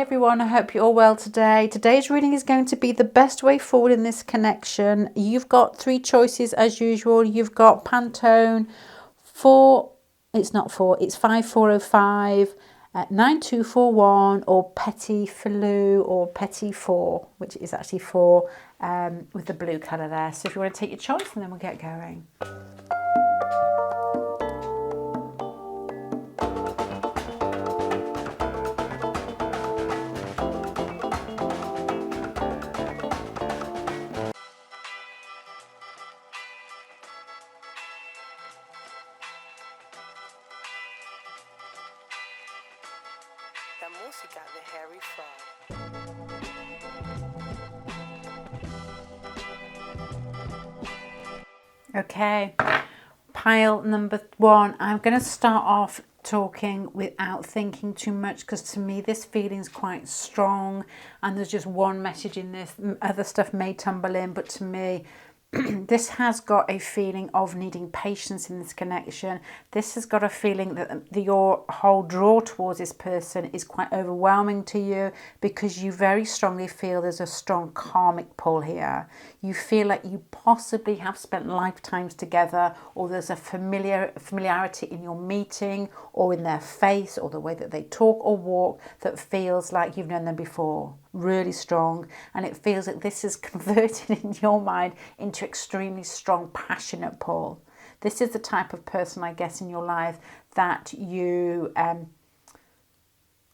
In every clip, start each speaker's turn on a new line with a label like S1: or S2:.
S1: everyone, I hope you're all well today. Today's reading is going to be the best way forward in this connection. You've got three choices as usual. You've got Pantone, it's 5405, 9241, or Petit Filou, or Petit 4, which is actually 4 with the blue colour there. So if you want to take your choice, and then we'll get going.
S2: La música de Harry Fraud.
S1: Okay, pile number 1. I'm going to start off talking without thinking too much, because to me this feeling is quite strong and there's just one message in this. Other stuff may tumble in, but to me this has got a feeling of needing patience in this connection. This has got a feeling that your whole draw towards this person is quite overwhelming to you, because you very strongly feel there's a strong karmic pull here. You feel like you possibly have spent lifetimes together, or there's a familiarity in your meeting or in their face or the way that they talk or walk that feels like you've known them before. Really strong, and it feels like this is converted in your mind into extremely strong, passionate pull. This is the type of person, I guess, in your life that you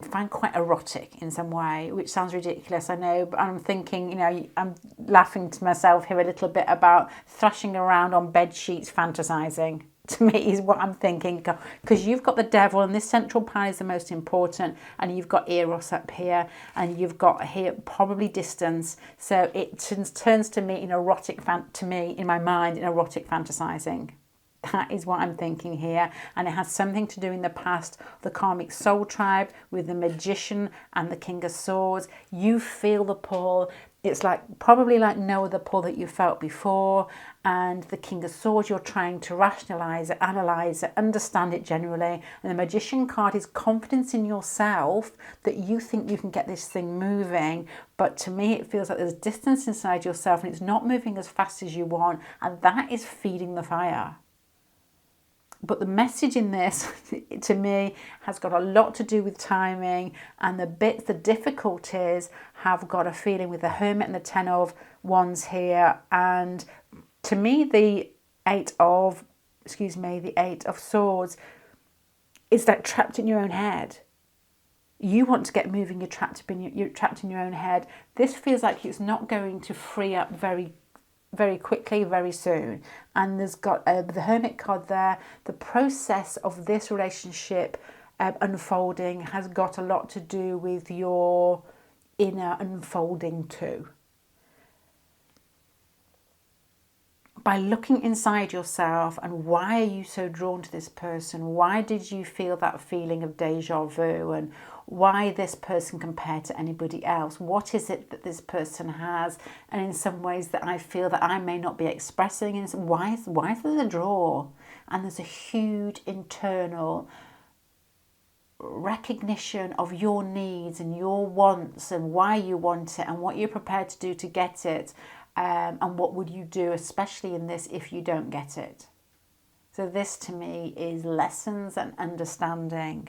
S1: find quite erotic in some way, which sounds ridiculous, I know, but I'm thinking, I'm laughing to myself here a little bit about thrashing around on bed sheets, fantasizing. To me is what I'm thinking, because you've got the devil, and this central power is the most important, and you've got Eros up here, and you've got here probably distance. So it turns to me in erotic, in my mind, in erotic fantasizing. That is what I'm thinking here, and it has something to do in the past, the karmic soul tribe with the magician and the King of Swords. You feel the pull. It's probably like no other pull that you felt before. And the King of Swords, you're trying to rationalize it, analyze it, understand it generally. And the Magician card is confidence in yourself, that you think you can get this thing moving. But to me, it feels like there's distance inside yourself, and it's not moving as fast as you want. And that is feeding the fire. But the message in this, to me, has got a lot to do with timing, and the difficulties have got a feeling with the Hermit and the Ten of Wands here. And to me, the Eight of Swords is that trapped in your own head. You want to get moving, you're trapped in your own head. This feels like it's not going to free up very quickly, very soon. And there's got the Hermit card there. The process of this relationship unfolding has got a lot to do with your inner unfolding too. By looking inside yourself, and why are you so drawn to this person? Why did you feel that feeling of deja vu? And why this person compared to anybody else? What is it that this person has? And in some ways that I feel that I may not be expressing. And why is there a draw? And there's a huge internal recognition of your needs and your wants, and why you want it, and what you're prepared to do to get it. And what would you do, especially in this, if you don't get it? So this to me is lessons and understanding.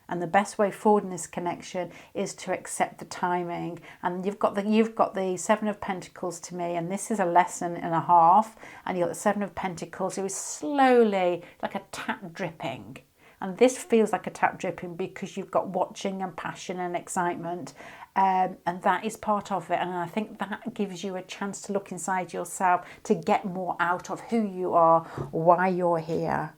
S1: And the best way forward in this connection is to accept the timing. And you've got the Seven of Pentacles to me, and this is a lesson and a half. And you've got the Seven of Pentacles, who is slowly like a tap dripping. And this feels like a tap dripping because you've got watching and passion and excitement. And that is part of it. And I think that gives you a chance to look inside yourself, to get more out of who you are, why you're here.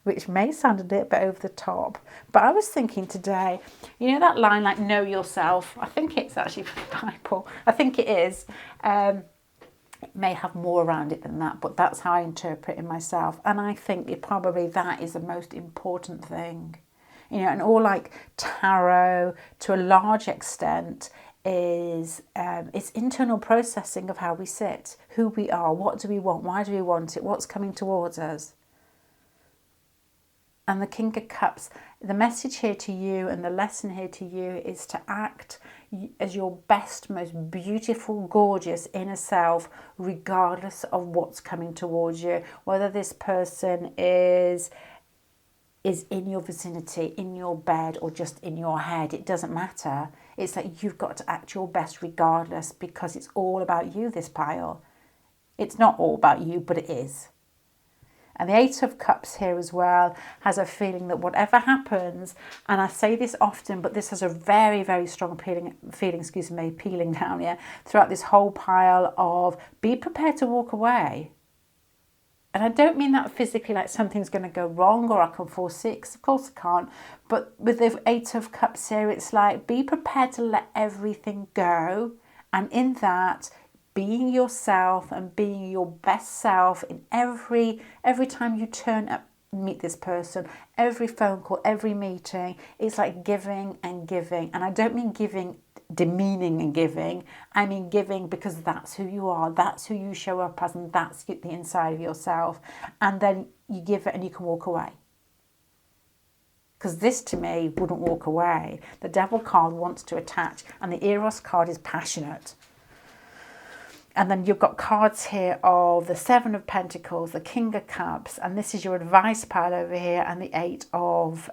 S1: Which may sound a little bit over the top. But I was thinking today, that line, like, know yourself. I think it's actually from the Bible. I think it is. It may have more around it than that, but that's how I interpret it myself. And I think that is the most important thing. And all like tarot, to a large extent, is it's internal processing of how we sit, who we are, what do we want, why do we want it, what's coming towards us. And the King of Cups, the message here to you and the lesson here to you is to act as your best, most beautiful, gorgeous inner self, regardless of what's coming towards you. Whether this person is in your vicinity, in your bed, or just in your head, it doesn't matter. It's like you've got to act your best regardless, because it's all about you, this pile. It's not all about you, but it is. And the Eight of Cups here as well has a feeling that whatever happens, and I say this often, but this has a very, very strong peeling down here throughout this whole pile of be prepared to walk away. And I don't mean that physically, like something's going to go wrong or I can fall sick. Of course I can't. But with the Eight of Cups here, it's like be prepared to let everything go. And in that, being yourself and being your best self in every time you turn up, meet this person, every phone call, every meeting, it's like giving and giving. And I don't mean giving demeaning and giving. I mean giving because that's who you are, that's who you show up as, and that's the inside of yourself. And then you give it and you can walk away. Because this to me wouldn't walk away. The Devil card wants to attach, and the Eros card is passionate. And then you've got cards here of the Seven of Pentacles, the King of Cups, and this is your advice pile over here, and the Eight of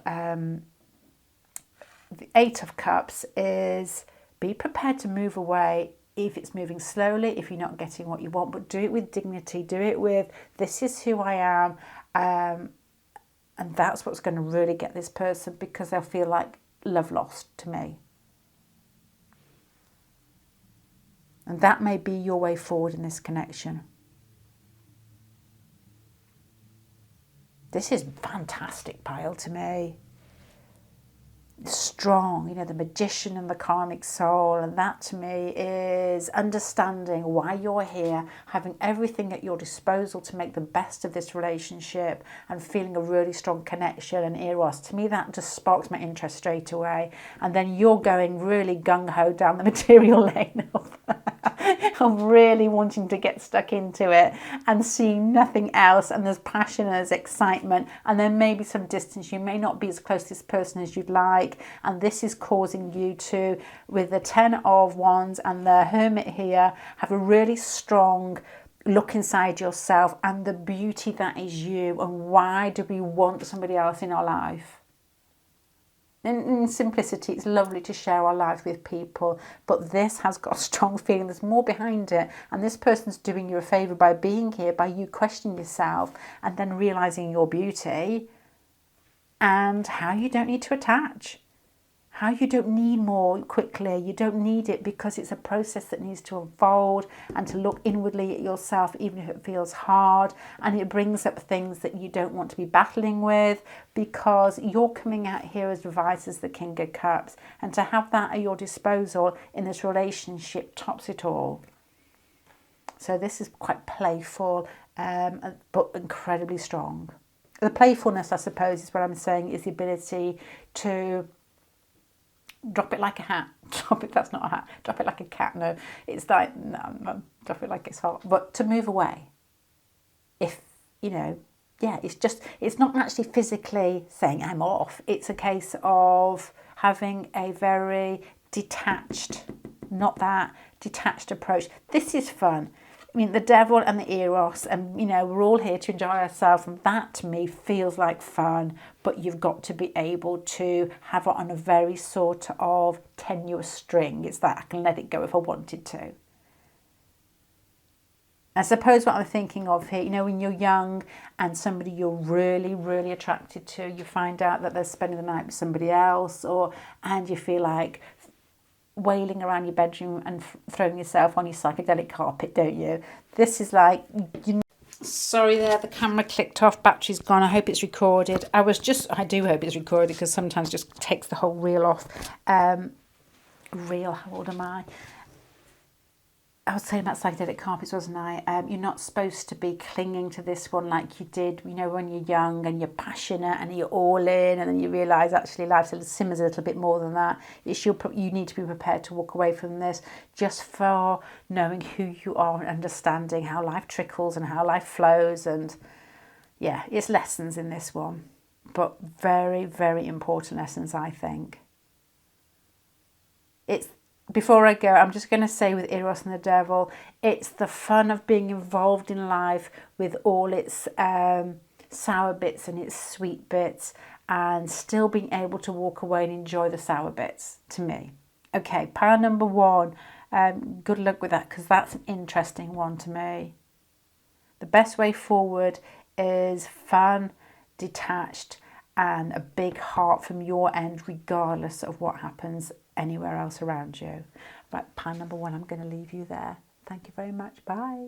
S1: Cups is be prepared to move away if it's moving slowly, if you're not getting what you want, but do it with dignity, do it with this is who I am, and that's what's going to really get this person, because they'll feel like love lost to me. And that may be your way forward in this connection. This is fantastic pile to me. Strong, the Magician and the Karmic Soul. And that to me is understanding why you're here, having everything at your disposal to make the best of this relationship, and feeling a really strong connection and eros. To me, that just sparks my interest straight away. And then you're going really gung-ho down the material lane of really wanting to get stuck into it and seeing nothing else, and there's passion, there's excitement, and then maybe some distance. You may not be as close to this person as you'd like, and this is causing you to, with the Ten of Wands and the Hermit here, have a really strong look inside yourself and the beauty that is you, and why do we want somebody else in our life? In simplicity, it's lovely to share our lives with people, but this has got a strong feeling. There's more behind it, and this person's doing you a favour by being here, by you questioning yourself and then realising your beauty and how you don't need to attach, how you don't need more quickly. You don't need it, because it's a process that needs to unfold and to look inwardly at yourself, even if it feels hard, and it brings up things that you don't want to be battling with, because you're coming out here as revised as the King of Cups, and to have that at your disposal in this relationship tops it all. So this is quite playful, but incredibly strong. The playfulness, I suppose, is what I'm saying, is the ability to drop it like a hat. Drop it, that's not a hat. Drop it like a cat. No, it's like, no, drop it like it's hot. But to move away. If, it's not actually physically saying I'm off. It's a case of having a very detached approach. This is fun. I mean, the Devil and the Eros, and we're all here to enjoy ourselves, and that to me feels like fun, but you've got to be able to have it on a very sort of tenuous string. It's that I can let it go if I wanted to. I suppose what I'm thinking of here, when you're young and somebody you're really, really attracted to, you find out that they're spending the night with somebody else, and you feel like wailing around your bedroom and throwing yourself on your psychedelic carpet, don't you? This is like, sorry there, the camera clicked off, battery's gone. I hope it's recorded. I do hope it's recorded, because sometimes it just takes the whole reel off. How old am I? I was saying about psychedelic carpets, wasn't I? You're not supposed to be clinging to this one like you did, when you're young and you're passionate and you're all in, and then you realise actually life simmers a little bit more than that. You need to be prepared to walk away from this, just for knowing who you are and understanding how life trickles and how life flows. And yeah, it's lessons in this one. but very, very important lessons, I think. Before I go, I'm just going to say with Eros and the Devil, it's the fun of being involved in life with all its sour bits and its sweet bits, and still being able to walk away and enjoy the sour bits, to me. Okay, pile number 1. Good luck with that, because that's an interesting one to me. The best way forward is fun, detached, and a big heart from your end, regardless of what happens anywhere else around you. Right, pile number 1, I'm going to leave you there. Thank you very much. Bye.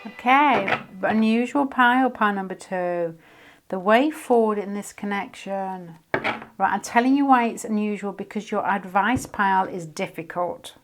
S1: Okay, unusual pile number 2. The way forward in this connection. Right, I'm telling you why it's unusual, because your advice pile is difficult.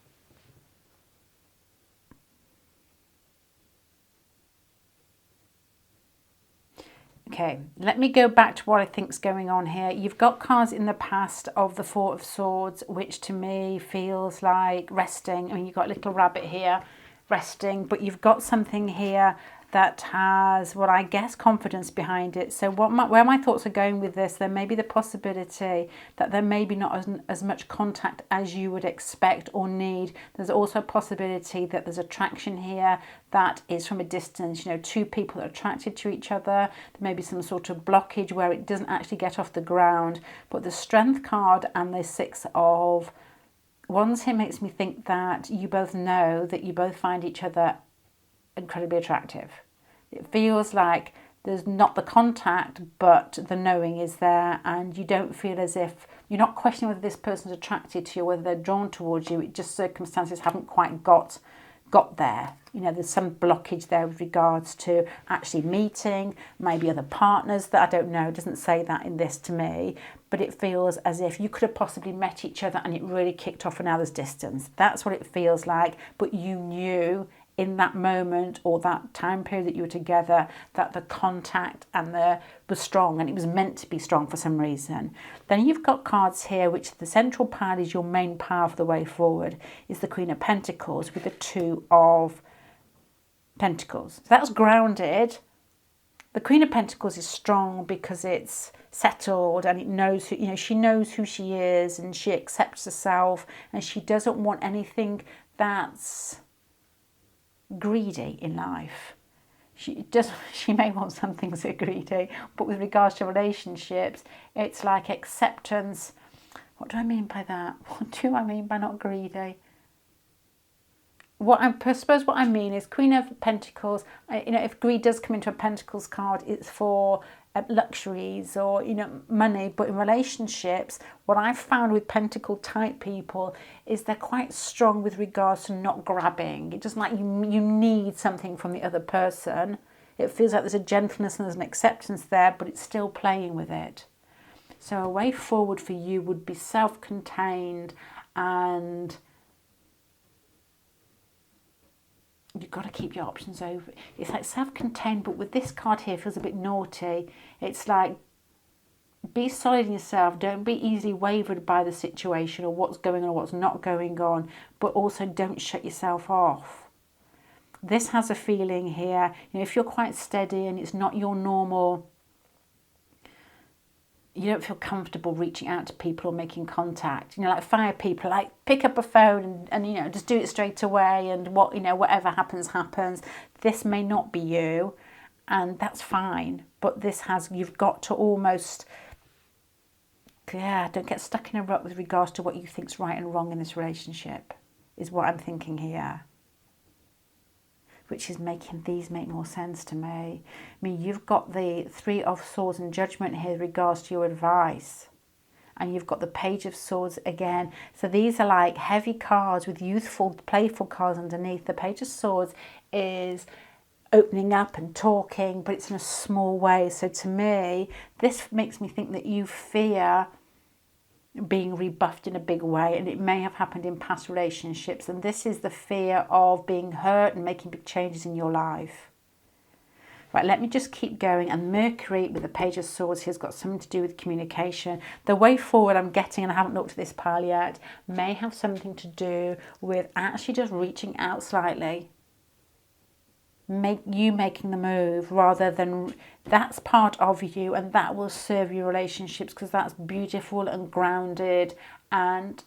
S1: Okay, let me go back to what I think's going on here. You've got cards in the past of the Four of Swords, which to me feels like resting. I mean, you've got a little rabbit here resting, but you've got something here that has what I guess confidence behind it. So where my thoughts are going with this, there may be the possibility that there may be not as much contact as you would expect or need. There's also a possibility that there's attraction here that is from a distance, you know, two people that are attracted to each other. There may be some sort of blockage where it doesn't actually get off the ground. But the Strength card and the Six of Wands here makes me think that you both know that you both find each other incredibly attractive. It feels like there's not the contact, but the knowing is there, and you don't feel as if you're not questioning whether this person's attracted to you, whether they're drawn towards you. It just circumstances haven't quite got there. You know, there's some blockage there with regards to actually meeting, maybe other partners that I don't know. It doesn't say that in this to me, but it feels as if you could have possibly met each other and it really kicked off and now there's distance. That's what it feels like, but you knew in that moment or that time period that you were together that the contact and was strong, and it was meant to be strong for some reason. Then you've got cards here which the central part is your main power for the way forward, is the Queen of Pentacles with the Two of Pentacles. So that's grounded. The Queen of Pentacles is strong because it's settled and it knows who, you know, she knows who she is and she accepts herself, and she doesn't want anything that's greedy in life. She may want some things that are greedy, but with regards to relationships, it's like acceptance. What do I mean by that? What do I mean by not greedy? I suppose what I mean is Queen of Pentacles, you know, if greed does come into a Pentacles card, it's for luxuries or, you know, money. But in relationships, what I've found with Pentacle type people is they're quite strong with regards to not grabbing. It doesn't like you need something from the other person. It feels like there's a gentleness and there's an acceptance there, but it's still playing with it. So a way forward for you would be self-contained, and you've got to keep your options open. It's like self-contained, but with this card here, it feels a bit naughty. It's like, be solid in yourself. Don't be easily wavered by the situation or what's going on or what's not going on, but also don't shut yourself off. This has a feeling here, you know, if you're quite steady and it's not your normal, you don't feel comfortable reaching out to people or making contact. You know, like fire people, like pick up a phone and you know, just do it straight away, and whatever happens, happens. This may not be you, and that's fine. But you've got to almost, don't get stuck in a rut with regards to what you think's right and wrong in this relationship, is what I'm thinking here. Which is making these make more sense to me. I mean, you've got the Three of Swords and Judgment here in regards to your advice. And you've got the Page of Swords again. So these are like heavy cards with youthful, playful cards underneath. The Page of Swords is opening up and talking, but it's in a small way. So to me, this makes me think that you fear being rebuffed in a big way, and it may have happened in past relationships, and this is the fear of being hurt and making big changes in your life. Right, let me just keep going. And Mercury with the Page of Swords here has got something to do with communication. The way forward I'm getting, and I haven't looked at this pile yet, may have something to do with actually just reaching out slightly. Making the move, rather than that's part of you, and that will serve your relationships, because that's beautiful and grounded, and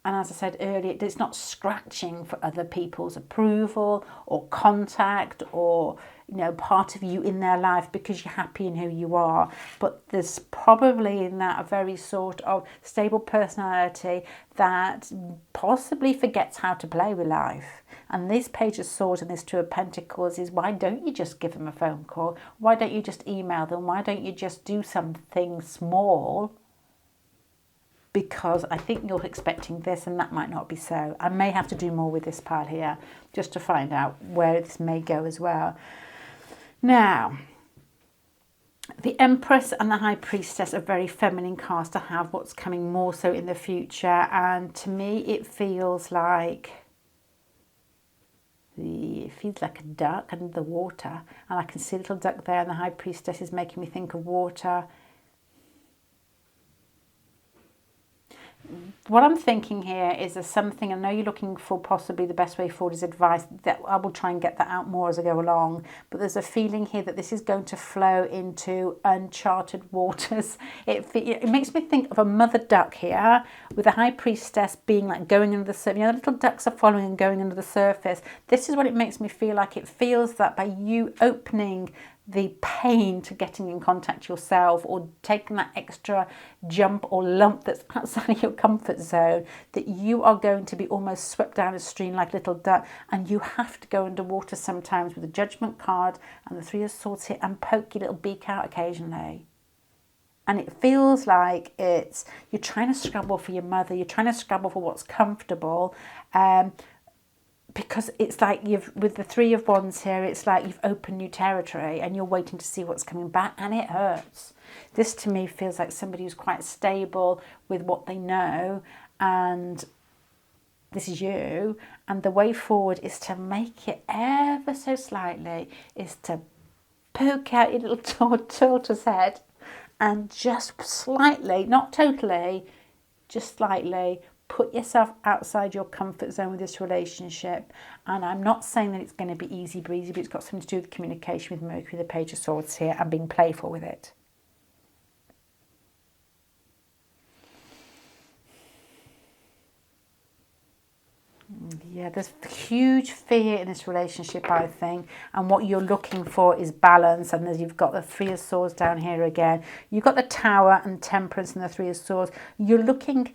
S1: as I said earlier, it's not scratching for other people's approval or contact or, you know, part of you in their life, because you're happy in who you are. But there's probably in that a very sort of stable personality that possibly forgets how to play with life. And this Page of Swords and this Two of Pentacles is, why don't you just give them a phone call? Why don't you just email them? Why don't you just do something small? Because I think you're expecting this, and that might not be so. I may have to do more with this pile here just to find out where this may go as well. Now, the Empress and the High Priestess are very feminine cards to have what's coming more so in the future. And to me, it feels like a duck under the water. And I can see a little duck there, and the High Priestess is making me think of water. What I'm thinking here is there's something, I know you're looking for possibly the best way forward is advice, that I will try and get that out more as I go along, but there's a feeling here that this is going to flow into uncharted waters. It makes me think of a mother duck here, with the High Priestess being like going under the surface. You know, the little ducks are following and going under the surface. This is what it makes me feel like. It feels that by you opening the pain to getting in contact yourself, or taking that extra jump or lump that's outside of your comfort zone, that you are going to be almost swept down a stream like a little duck, and you have to go underwater sometimes with the Judgment card and the Three of Swords here, and poke your little beak out occasionally. And it feels like you're trying to scrabble for your mother, you're trying to scrabble for what's comfortable, because it's like with the Three of Wands here, it's like you've opened new territory and you're waiting to see what's coming back, and it hurts. This to me feels like somebody who's quite stable with what they know, and this is you, and the way forward is to make it ever so slightly, is to poke out your little tortoise head and just slightly, not totally, just slightly, put yourself outside your comfort zone with this relationship. And I'm not saying that it's going to be easy breezy, but it's got something to do with communication with Mercury, the Page of Swords here, and being playful with it. Yeah, there's huge fear in this relationship, I think, and what you're looking for is balance. And you've got the Three of Swords down here again. You've got the Tower and Temperance and the Three of Swords. You're looking,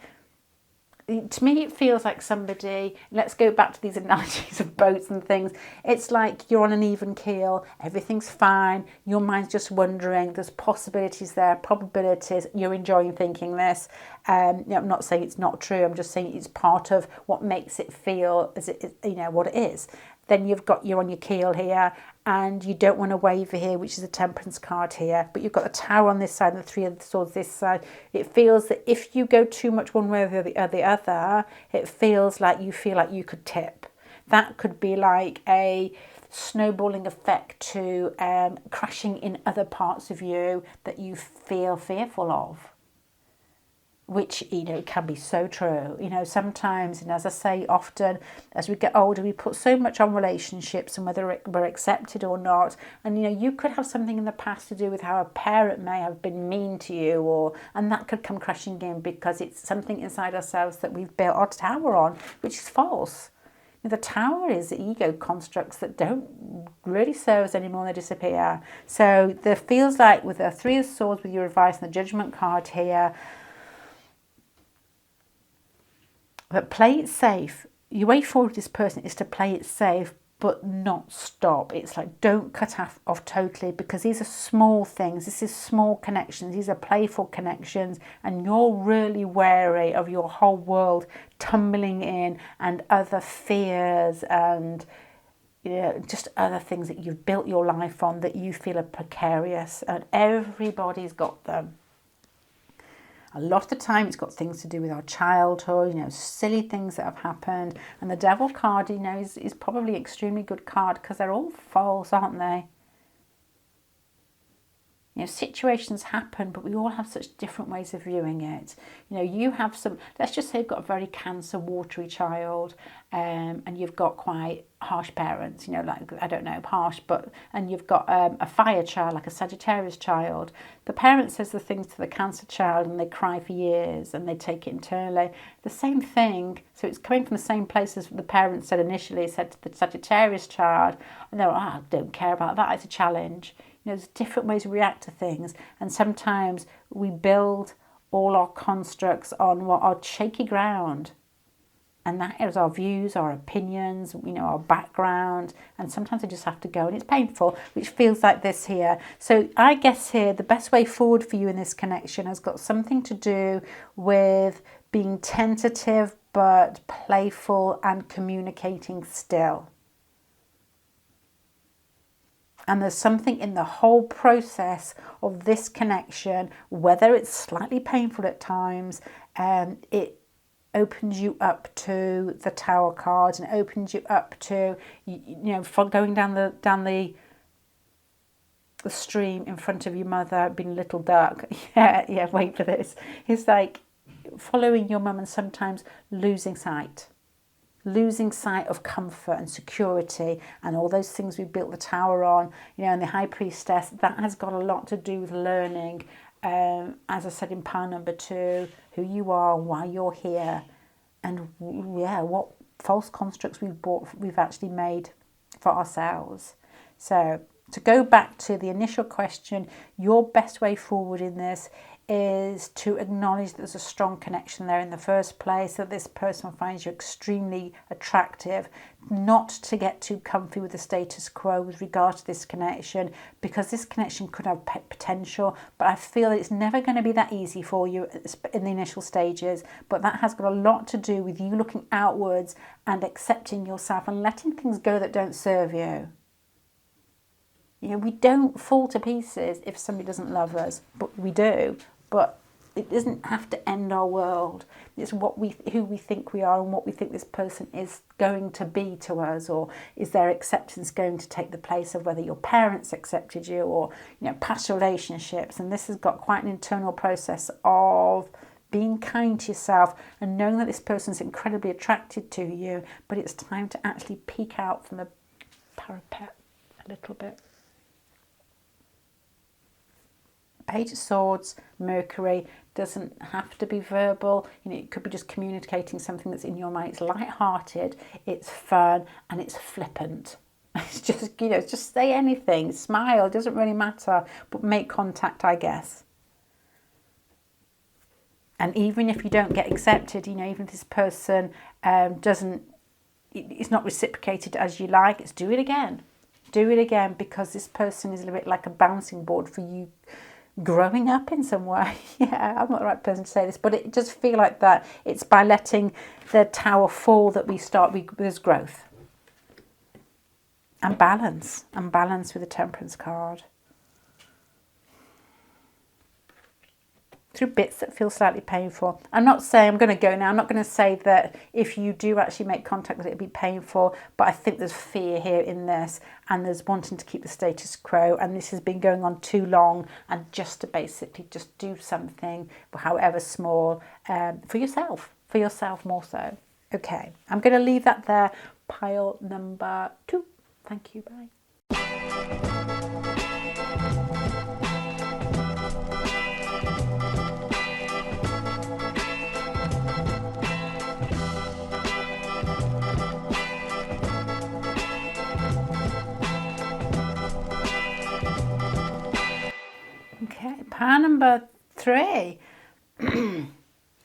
S1: to me it feels like somebody, let's go back to these analogies of boats and things, it's like you're on an even keel, everything's fine, your mind's just wondering, there's possibilities there, probabilities, you're enjoying thinking this. I'm not saying it's not true, I'm just saying it's part of what makes it feel as it, what it is. Then you're on your keel here, and you don't want to waver here, which is a Temperance card here, but you've got the Tower on this side and the Three of Swords this side. It feels that if you go too much one way or the other, it feels like you could tip. That could be like a snowballing effect to crashing in other parts of you that you feel fearful of. Which, can be so true. Sometimes, and as I say often, as we get older, we put so much on relationships and whether we're accepted or not. And, you could have something in the past to do with how a parent may have been mean to you, and that could come crashing in because it's something inside ourselves that we've built our tower on, which is false. The Tower is ego constructs that don't really serve us anymore, they disappear. So there feels like with the Three of Swords, with your advice and the Judgment card here, but play it safe. Your way forward with this person is to play it safe, but not stop. It's like, don't cut off totally, because these are small things. This is small connections. These are playful connections, and you're really wary of your whole world tumbling in, and other fears and just other things that you've built your life on that you feel are precarious, and everybody's got them. A lot of the time it's got things to do with our childhood, silly things that have happened. And the Devil card, is probably an extremely good card because they're all false, aren't they? You know, situations happen, but we all have such different ways of viewing it. You know, you have some, let's just say you've got a very Cancer, watery child, and you've got quite harsh parents, you know, like, I don't know, harsh, but, and you've got a fire child, like a Sagittarius child. The parent says the things to the Cancer child and they cry for years and they take it internally. The same thing, so it's coming from the same place as the parent said initially, said to the Sagittarius child, and they're like, oh, I don't care about that, it's a challenge. You know, there's different ways we react to things, and sometimes we build all our constructs on what are shaky ground, and that is our views, our opinions, you know, our background, and sometimes they just have to go, and it's painful, which feels like this here. So I guess here the best way forward for you in this connection has got something to do with being tentative but playful and communicating still. And there's something in the whole process of this connection, whether it's slightly painful at times, it opens you up to the Tower cards and opens you up to, you know, for going down the stream in front of your mother, being a little duck. Yeah, wait for this. It's like following your mum and sometimes losing sight of comfort and security and all those things we built the tower on, you know, and the High Priestess, that has got a lot to do with learning, as I said in pile number 2, who you are, why you're here, and yeah, what false constructs we've actually made for ourselves. So to go back to the initial question, your best way forward in this is to acknowledge that there's a strong connection there in the first place, that this person finds you extremely attractive, not to get too comfy with the status quo with regard to this connection, because this connection could have potential, but I feel that it's never going to be that easy for you in the initial stages. But that has got a lot to do with you looking outwards and accepting yourself and letting things go that don't serve you. You know, we don't fall to pieces if somebody doesn't love us, but we do. But it doesn't have to end our world. It's who we think we are and what we think this person is going to be to us, or is their acceptance going to take the place of whether your parents accepted you, or, you know, past relationships. And this has got quite an internal process of being kind to yourself and knowing that this person's incredibly attracted to you, but it's time to actually peek out from the parapet a little bit. Page of Swords, Mercury, doesn't have to be verbal. You know, it could be just communicating something that's in your mind. It's light-hearted, it's fun, and it's flippant. It's just, you know, just say anything, smile, doesn't really matter, but make contact, I guess. And even if you don't get accepted, you know, even if this person it's not reciprocated as you like, it's do it again. Do it again, because this person is a little bit like a bouncing board for you growing up in some way. Yeah, I'm not the right person to say this, but it does feel like that. It's by letting the tower fall that there's growth. And balance with the Temperance card. Through bits that feel slightly painful. I'm not saying, I'm going to go now, I'm not going to say that if you do actually make contact that it'll be painful, but I think there's fear here in this, and there's wanting to keep the status quo, and this has been going on too long, and just to basically just do something, however small, for yourself more so. Okay, I'm going to leave that there. Pile number 2. Thank you, bye. Okay, pile number 3.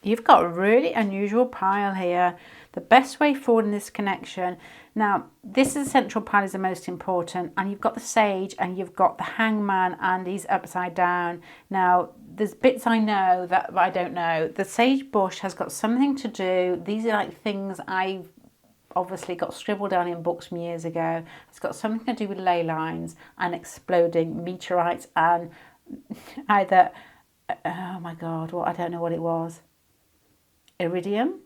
S1: You've got a really unusual pile here. The best way forward in this connection. Now, this is the central pile is the most important, and you've got the Sage and you've got the Hangman, and he's upside down. Now, there's bits I know that I don't know. The Sage bush has got something to do. These are like things I've obviously got scribbled down in books from years ago. It's got something to do with ley lines and exploding meteorites and either, oh my God, I don't know what it was. Iridium?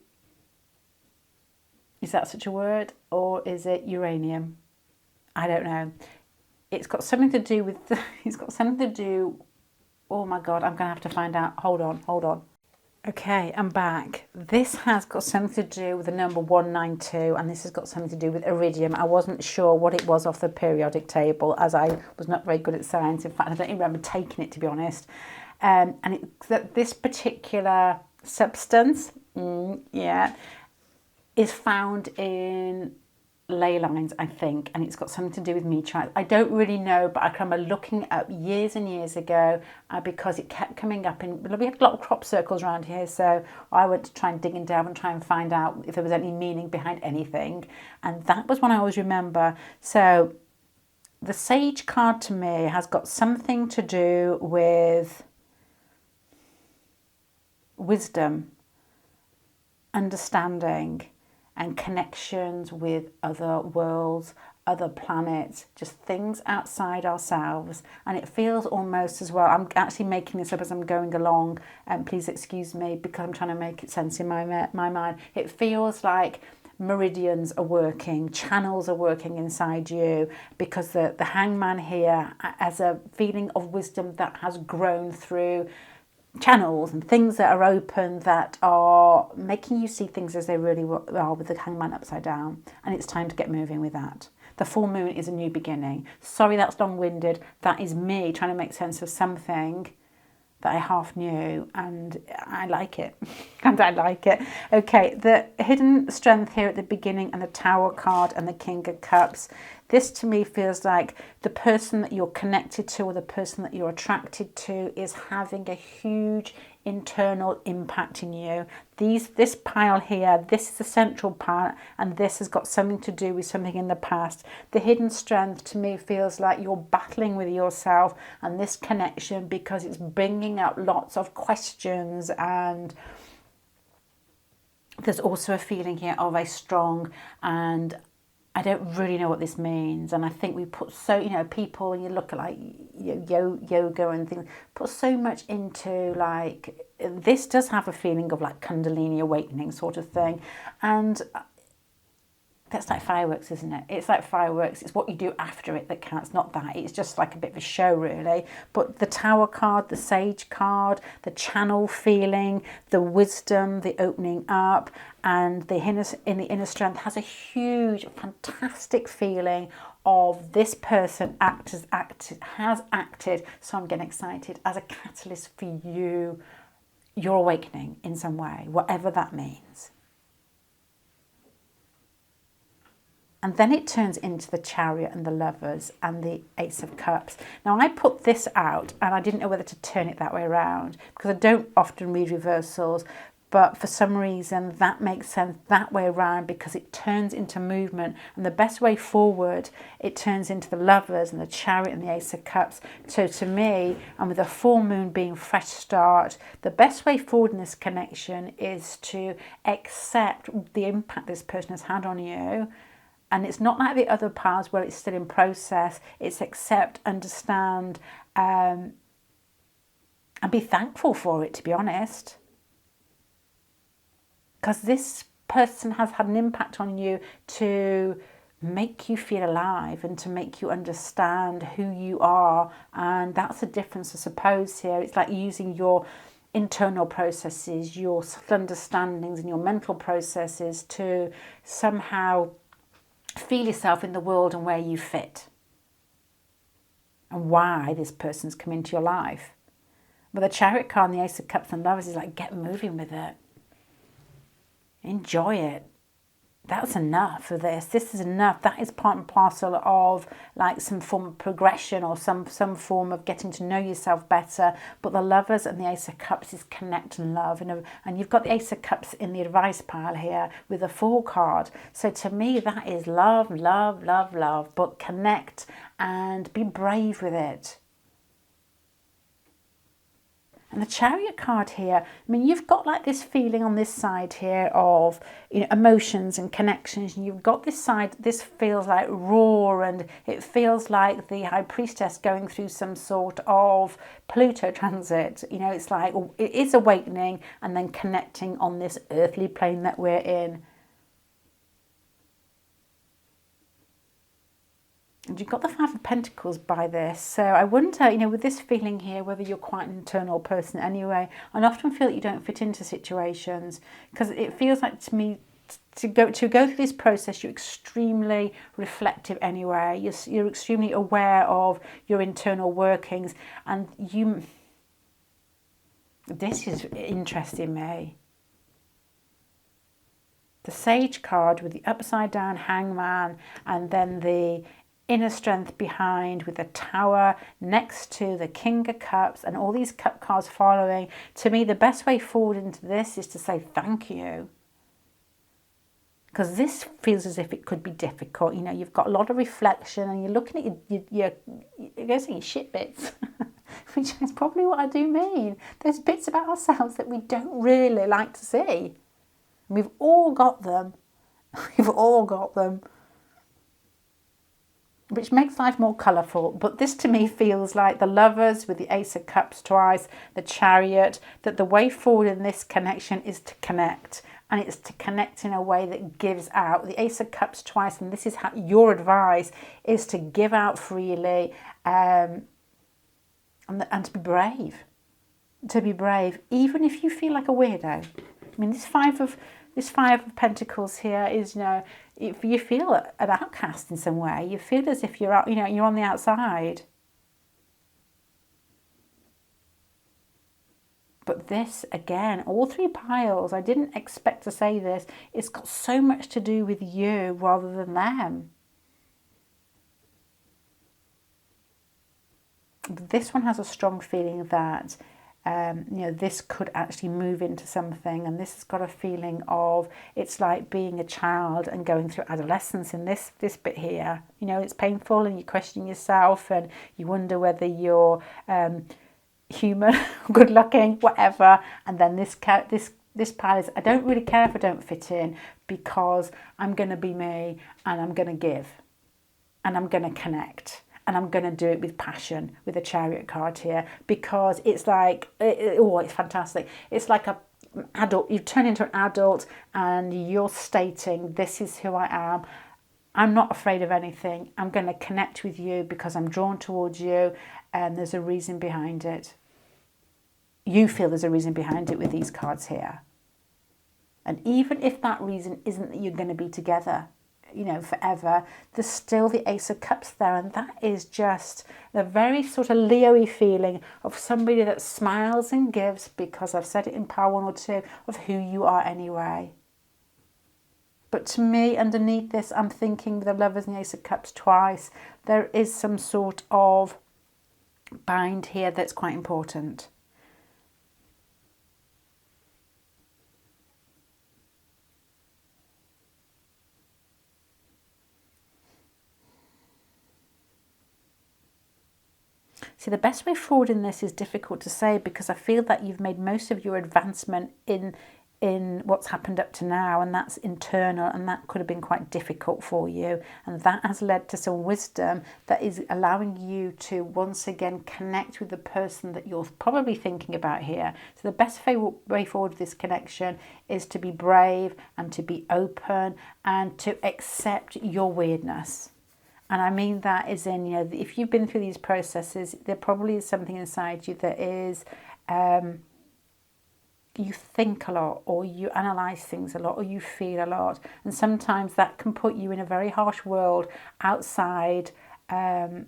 S1: Is that such a word? Or is it uranium? I don't know. It's got something to do with, it's got something to do Oh my God, I'm going to have to find out. Hold on. Okay, I'm back. This has got something to do with the number 192, and this has got something to do with iridium. I wasn't sure what it was off the periodic table, as I was not very good at science. In fact, I don't even remember taking it, to be honest. And this particular substance, is found in ley lines, I think, and it's got something to do with meteorites. I don't really know, but I remember looking it up years and years ago because it kept coming up in. We had a lot of crop circles around here, so I went to try and dig and delve and try and find out if there was any meaning behind anything, and that was one I always remember. So the Sage card to me has got something to do with wisdom, understanding, and connections with other worlds, other planets, just things outside ourselves. And it feels almost as well, I'm actually making this up as I'm going along, and please excuse me because I'm trying to make sense in my mind. It feels like meridians are working, channels are working inside you, because the hangman here has a feeling of wisdom that has grown through channels and things that are open, that are making you see things as they really are, with the hangman upside down. And it's time to get moving with that. The full moon is a new beginning. Sorry, that's long-winded. That is me trying to make sense of something that I half knew, and I like it. And I like it. Okay, the hidden strength here at the beginning, and the Tower card and the King of Cups. This to me feels like the person that you're connected to, or the person that you're attracted to, is having a huge internal impact in you. This pile here, this is the central part, and this has got something to do with something in the past. The hidden strength to me feels like you're battling with yourself and this connection, because it's bringing up lots of questions, and there's also a feeling here of a strong, and I don't really know what this means. And I think we put people, when you look at like yoga and things, put so much into, like, this does have a feeling of like Kundalini awakening sort of thing. And that's like fireworks, isn't it? It's like fireworks. It's what you do after it that counts, not that. It's just like a bit of a show, really. But the Tower card, the Sage card, the channel feeling, the wisdom, the opening up, and the inner strength has a huge, fantastic feeling of this person has acted. So I'm getting excited, as a catalyst for your awakening in some way, whatever that means. And then it turns into the Chariot and the Lovers and the Ace of Cups. Now, I put this out and I didn't know whether to turn it that way around, because I don't often read reversals, but for some reason that makes sense that way around, because it turns into movement. And the best way forward, it turns into the Lovers and the Chariot and the Ace of Cups. So to me, and with the full moon being fresh start, the best way forward in this connection is to accept the impact this person has had on you. And it's not like the other parts where it's still in process. It's accept, understand, and be thankful for it, to be honest. Because this person has had an impact on you to make you feel alive and to make you understand who you are. And that's the difference, I suppose, here. It's like using your internal processes, your understandings and your mental processes to somehow feel yourself in the world and where you fit, and why this person's come into your life. But the Chariot card and the Ace of Cups and Lovers is like, get moving with it. Enjoy it. That's enough for this. This is enough. That is part and parcel of like some form of progression, or some form of getting to know yourself better. But the Lovers and the Ace of Cups is connect and love. And you've got the Ace of Cups in the advice pile here with the Fool card. So to me, that is love, love, love, love. But connect and be brave with it. And the Chariot card here, I mean, you've got like this feeling on this side here of, emotions and connections. And you've got this side, this feels like raw, and it feels like the High Priestess going through some sort of Pluto transit. It's like, it is awakening and then connecting on this earthly plane that we're in. And you've got the Five of Pentacles by this. So I wonder, you know, with this feeling here, whether you're quite an internal person anyway. And often feel that you don't fit into situations, because it feels like to me, to go through this process, you're extremely reflective anyway. You're extremely aware of your internal workings, and this is interesting me. The Sage card with the upside down Hangman, and then the inner strength behind with the Tower next to the King of Cups and all these cup cards following. To me, the best way forward into this is to say thank you. Because this feels as if it could be difficult. You know, you've got a lot of reflection and you're looking at your shit bits, which is probably what I do mean. There's bits about ourselves that we don't really like to see. We've all got them. We've all got them. Which makes life more colourful. But this to me feels like the Lovers with the Ace of Cups twice, the Chariot, that the way forward in this connection is to connect. And it's to connect in a way that gives out. The Ace of Cups twice, and this is how your advice is to give out freely and to be brave. To be brave, even if you feel like a weirdo. I mean, this Five of Pentacles here is, you know, if you feel an outcast in some way, you feel as if you're out, you know, you're on the outside. But this, again, all three piles, I didn't expect to say this, it's got so much to do with you rather than them. This one has a strong feeling that, you know, this could actually move into something, and this has got a feeling of, it's like being a child and going through adolescence in this bit here. You know, it's painful and you question yourself and you wonder whether you're human, good looking, whatever. And then this pile is, I don't really care if I don't fit in, because I'm going to be me and I'm going to give and I'm going to connect. And I'm going to do it with passion, with a Chariot card here, because it's like, it's fantastic. It's like a adult, you turn into an adult and you're stating, this is who I am. I'm not afraid of anything. I'm going to connect with you because I'm drawn towards you, and there's a reason behind it. You feel there's a reason behind it with these cards here. And even if that reason isn't that you're going to be together, you know, forever, there's still the Ace of Cups there, and that is just the very sort of Leo-y feeling of somebody that smiles and gives, because I've said it in Power 1 or 2 of who you are anyway. But to me, underneath this, I'm thinking with the Lovers and the Ace of Cups twice, there is some sort of bind here that's quite important. See, the best way forward in this is difficult to say, because I feel that you've made most of your advancement in what's happened up to now, and that's internal, and that could have been quite difficult for you, and that has led to some wisdom that is allowing you to once again connect with the person that you're probably thinking about here. So the best way forward with this connection is to be brave and to be open and to accept your weirdness. And I mean that as in, you know, if you've been through these processes, there probably is something inside you that is, you think a lot, or you analyse things a lot, or you feel a lot. And sometimes that can put you in a very harsh world outside, full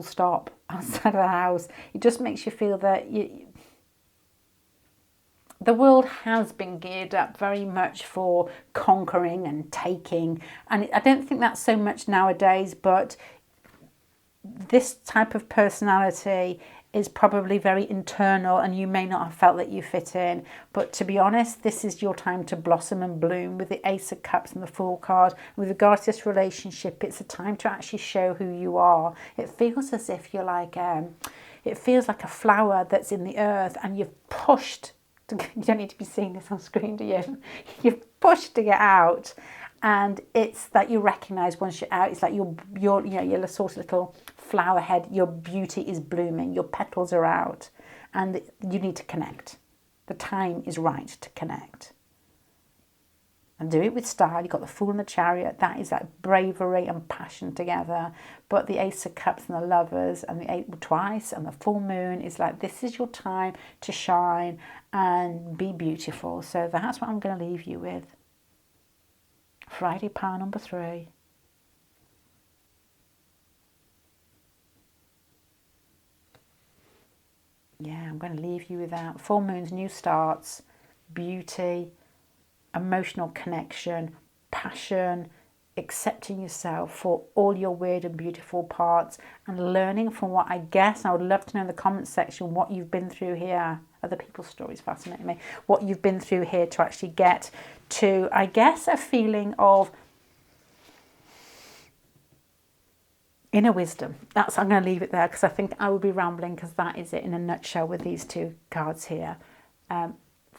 S1: stop, outside of the house. It just makes you feel that the world has been geared up very much for conquering and taking. And I don't think that's so much nowadays, but this type of personality is probably very internal, and you may not have felt that you fit in. But to be honest, this is your time to blossom and bloom with the Ace of Cups and the Fool card. With regards to this relationship, it's a time to actually show who you are. It feels as if you're like, it feels like a flower that's in the earth, and you've pushed. You don't need to be seeing this on screen, do you? You've pushed to get out, and it's that you recognise once you're out, it's like you're sort of little flower head, your beauty is blooming, your petals are out, and you need to connect. The time is right to connect. and do it with style. You've got the Fool and the Chariot. That is like bravery and passion together. But the Ace of Cups and the Lovers and the Eight twice and the Full Moon is like, this is your time to shine and be beautiful. So that's what I'm going to leave you with. Friday pile number 3. Yeah, I'm going to leave you with that. Full moons, new starts, beauty, emotional connection, passion, accepting yourself for all your weird and beautiful parts, and learning from what I guess, I would love to know in the comments section what you've been through here. Other people's stories fascinate me. What you've been through here to actually get to, I guess, a feeling of inner wisdom. I'm going to leave it there because I think I will be rambling, because that is it in a nutshell with these 2 cards here.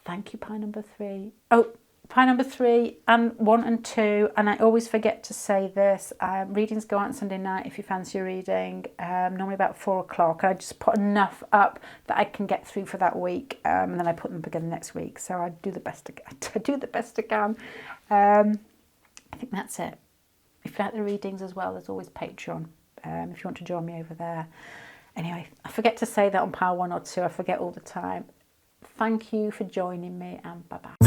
S1: Thank you, pile number 3. Oh, pile number 3 and 1 and 2. And I always forget to say this. Readings go out on Sunday night if you fancy a reading, normally about 4 o'clock. I just put enough up that I can get through for that week, and then I put them up again next week. So I do the best I can. I think that's it. If you like the readings as well, there's always Patreon. If you want to join me over there. Anyway, I forget to say that on pile 1 or 2. I forget all the time. Thank you for joining me, and bye-bye.